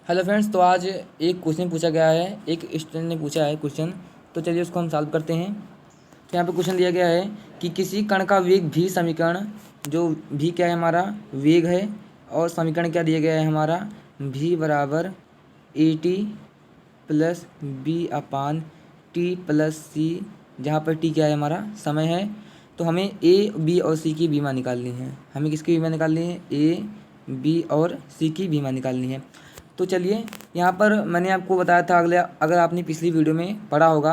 Hello friends, तो आज एक क्वेश्चन पूछा गया है। एक स्टूडेंट ने पूछा है क्वेश्चन, तो चलिए उसको हम सॉल्व करते हैं। तो यहाँ पे क्वेश्चन दिया गया है कि किसी कण का वेग भी समीकरण, जो भी क्या है हमारा वेग है, और समीकरण क्या दिया गया है हमारा भी बराबर A T plus B upon T plus C, जहाँ पर टी क्या है हमारा समय है। तो हमें ए बी और सी की बीमा निकालनी है। हमें किसकी बीमा निकालनी है? ए बी और सी की बीमा निकालनी है। तो चलिए, यहाँ पर मैंने आपको बताया था, अगर आपने पिछली वीडियो में पढ़ा होगा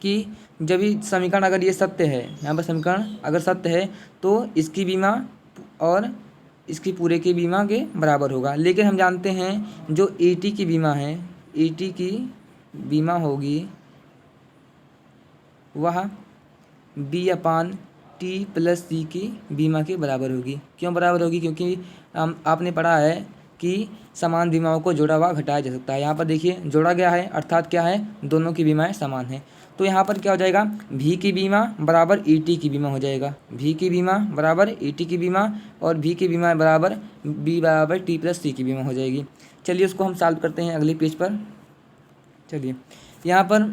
कि जब भी समीकरण अगर ये सत्य है, यहाँ पर समीकरण अगर सत्य है तो इसकी बीमा और इसकी पूरे की बीमा के बराबर होगा। लेकिन हम जानते हैं जो ए टी की बीमा है, ए टी की बीमा होगी वह बी अपान टी प्लस सी की बीमा के बराबर होगी। क्यों बराबर होगी? क्योंकि आपने पढ़ा है कि समान बीमाओं को जोड़ा हुआ घटाया जा सकता है। यहाँ पर देखिए जोड़ा गया है, अर्थात क्या है, दोनों की बीमाएं समान हैं। तो यहाँ पर क्या हो जाएगा, भी की बीमा बराबर ई टी की बीमा हो जाएगा। भी की बीमा बराबर ई टी की बीमा और भी की बीमा बराबर बी बराबर टी प्लस सी की बीमा हो जाएगी। चलिए उसको हम सॉल्व करते हैं अगले पेज पर। चलिए, यहाँ पर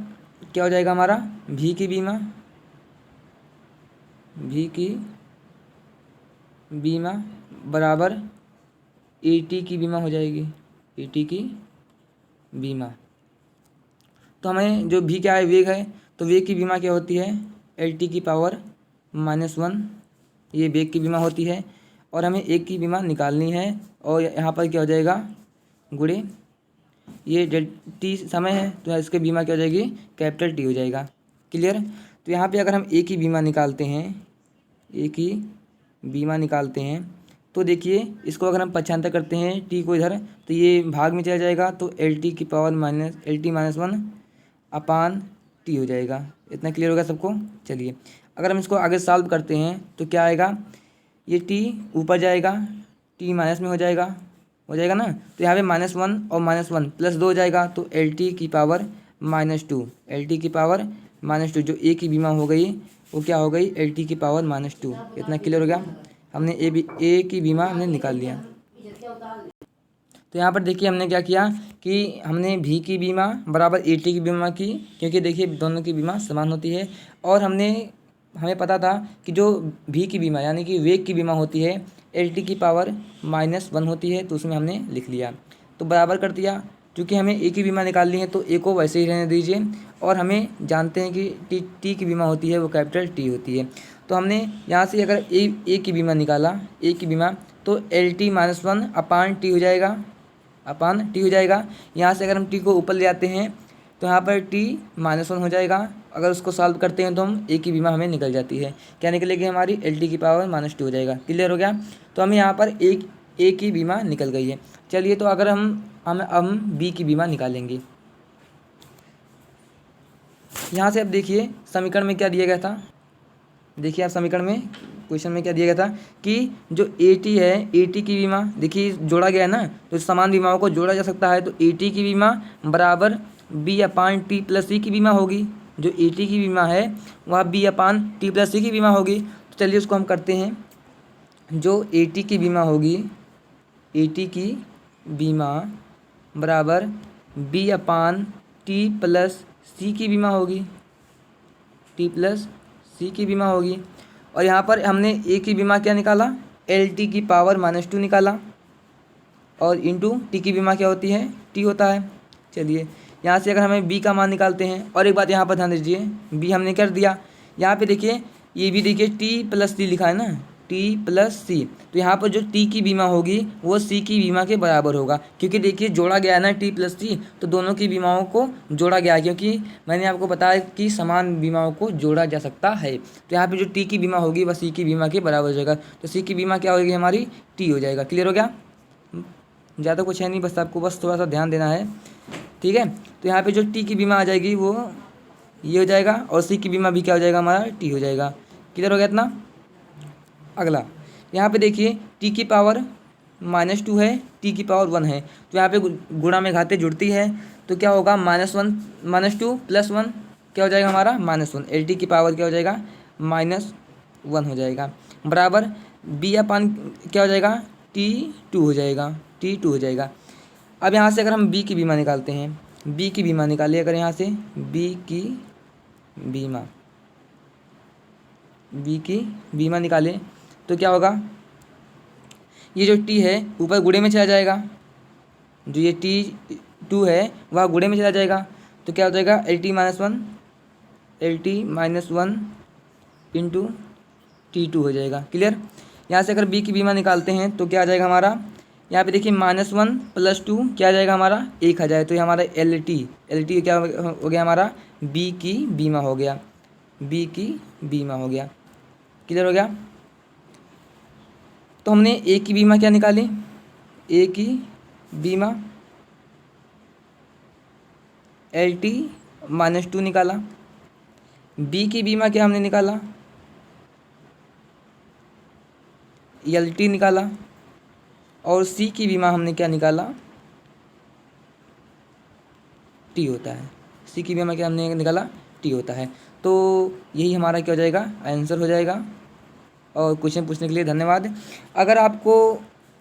क्या हो जाएगा हमारा, भी की बीमा बराबर ए टी की बीमा हो जाएगी। ए टी की बीमा, तो हमें जो भी क्या है वेग है, तो वेग की बीमा क्या होती है? एल टी की पावर -1, ये वेग की बीमा होती है। और हमें एक की बीमा निकालनी है, और यहाँ पर क्या हो जाएगा, गुणे ये डेल टी समय है, तो इसके बीमा क्या हो जाएगी, कैपिटल टी हो जाएगा। क्लियर? तो यहाँ पे अगर हम ए की बीमा निकालते हैं, ए की बीमा निकालते हैं, तो देखिए इसको अगर हम पक्षांतर करते हैं टी को इधर, तो ये भाग में चला जाएगा, तो एल टी की पावर -1 अपान टी हो जाएगा। इतना क्लियर होगा सबको? चलिए, अगर हम इसको आगे सॉल्व करते हैं तो क्या आएगा, ये टी ऊपर जाएगा, टी माइनस में हो जाएगा ना। तो यहाँ पे -1 और -1 +2 हो जाएगा, तो एल टी की पावर -2, एल टी की पावर -2, जो ए की बीमा हो गई वो क्या हो गई, एल टी की पावर -2। इतना क्लियर हो गया? हमने ए की बीमा हमने निकाल लिया। तो यहाँ पर देखिए हमने क्या किया कि हमने भी की बीमा बराबर ए टी की बीमा की, क्योंकि देखिए दोनों की बीमा समान होती है। और हमें पता था कि जो भी की बीमा यानी कि वेग की बीमा होती है एल टी की पावर -1 होती है, तो उसमें हमने लिख लिया, तो बराबर कर दिया। क्योंकि हमें ए की बीमा निकालनी है तो ए को वैसे ही रहने दीजिए। और हमें जानते हैं कि टी की बीमा होती है वो कैपिटल टी होती है। तो हमने यहाँ से अगर ए की बीमा निकाला, ए की बीमा, तो एल टी -1 अपान टी हो जाएगा, अपान टी हो जाएगा। यहाँ से अगर हम टी को ऊपर ले आते हैं तो यहाँ पर टी -1 हो जाएगा। अगर उसको सॉल्व करते हैं तो हम ए की बीमा हमें निकल जाती है। क्या निकलेगी हमारी? एल टी की पावर -2 हो जाएगा। क्लियर हो गया? तो हमें यहाँ पर ए की बीमा निकल गई है। चलिए, तो अगर हम बी की बीमा निकालेंगे। यहाँ से अब देखिए समीकरण में क्या दिया गया था। देखिए आप समीकरण में, क्वेश्चन में क्या दिया गया था कि जो ए टी है, ए टी की बीमा देखिए जोड़ा गया है ना, तो समान बीमाओं को जोड़ा जा सकता है। तो ए टी की बीमा बराबर बी अपान टी प्लस सी की बीमा होगी। जो ए टी की बीमा है वह बी अपान टी प्लस सी की बीमा होगी। तो चलिए उसको हम करते हैं। जो ए टी की बीमा होगी, ए टी की बीमा बराबर बी अपान टी प्लस सी की बीमा होगी, टी प्लस सी की बीमा होगी। और यहाँ पर हमने ए की बीमा क्या निकाला, एल टी की पावर -2 निकाला, और इंटू टी की बीमा क्या होती है, टी होता है। चलिए, यहाँ से अगर हमें बी का मान निकालते हैं, और एक बात यहाँ पर ध्यान दीजिए, बी हमने कर दिया। यहाँ पे देखिए ये भी देखिए टी प्लस सी लिखा है ना, टी प्लस सी, तो यहाँ पर जो टी की बीमा होगी वो सी की बीमा के बराबर होगा। क्योंकि देखिए जोड़ा गया है ना टी प्लस सी, तो दोनों की बीमाओं को जोड़ा गया है। क्योंकि मैंने आपको बताया कि समान बीमाओं को जोड़ा जा सकता है। तो यहाँ पे जो टी की बीमा होगी वह सी की बीमा के बराबर हो जाएगा। तो सी की बीमा क्या होगी हमारी, टी हो जाएगा। क्लियर हो गया? ज़्यादा कुछ है नहीं, बस आपको बस थोड़ा सा ध्यान देना है। ठीक है? तो यहाँ पे जो टी की बीमा आ जाएगी वो ये हो जाएगा, और सी की बीमा भी क्या हो जाएगा हमारा, टी हो जाएगा। क्लियर हो गया इतना? अगला यहाँ पे देखिए टी की पावर -2 है, टी की पावर 1 है, तो यहाँ पे गुणा में घातें जुड़ती है, तो क्या होगा, -2 + 1 क्या हो जाएगा हमारा, -1। एल टी की पावर क्या हो जाएगा, -1 हो जाएगा, बराबर बी अपान क्या हो जाएगा, T2 हो जाएगा, T2 हो जाएगा। अब यहाँ से अगर हम बी की बीमा निकालते हैं, बी की बीमा निकालिए अगर यहाँ से बी की बीमा, बी की बीमा निकालें तो क्या होगा, ये जो टी है ऊपर गुणे में चला जाएगा, जो ये T2 है वह गुणे में चला जाएगा, तो क्या हो जाएगा LT-1 इंटू T2 हो जाएगा। क्लियर। यहाँ से अगर बी की बीमा निकालते हैं तो क्या आ जाएगा हमारा, यहाँ पे देखिए -1 + 2 क्या आ जाएगा हमारा 1 आ जाए, तो ये हमारा LT क्या हो गया हमारा, बी की बीमा हो गया, बी की बीमा हो गया। क्लियर हो गया। तो हमने ए की बीमा क्या निकाली, ए की बीमा LT-2 निकाला, बी की बीमा क्या हमने निकाला LT निकाला, और सी की बीमा हमने क्या निकाला टी होता है, सी की बीमा क्या हमने निकाला टी होता है। तो यही हमारा क्या हो जाएगा, आंसर हो जाएगा। और क्वेश्चन पूछने के लिए धन्यवाद। अगर आपको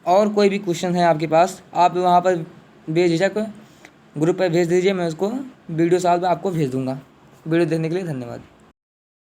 और कोई भी क्वेश्चन है आपके पास, आप वहाँ पर बेझिझक ग्रुप पर भेज दीजिए, मैं उसको वीडियो साल में आपको भेज दूँगा। वीडियो देखने के लिए धन्यवाद।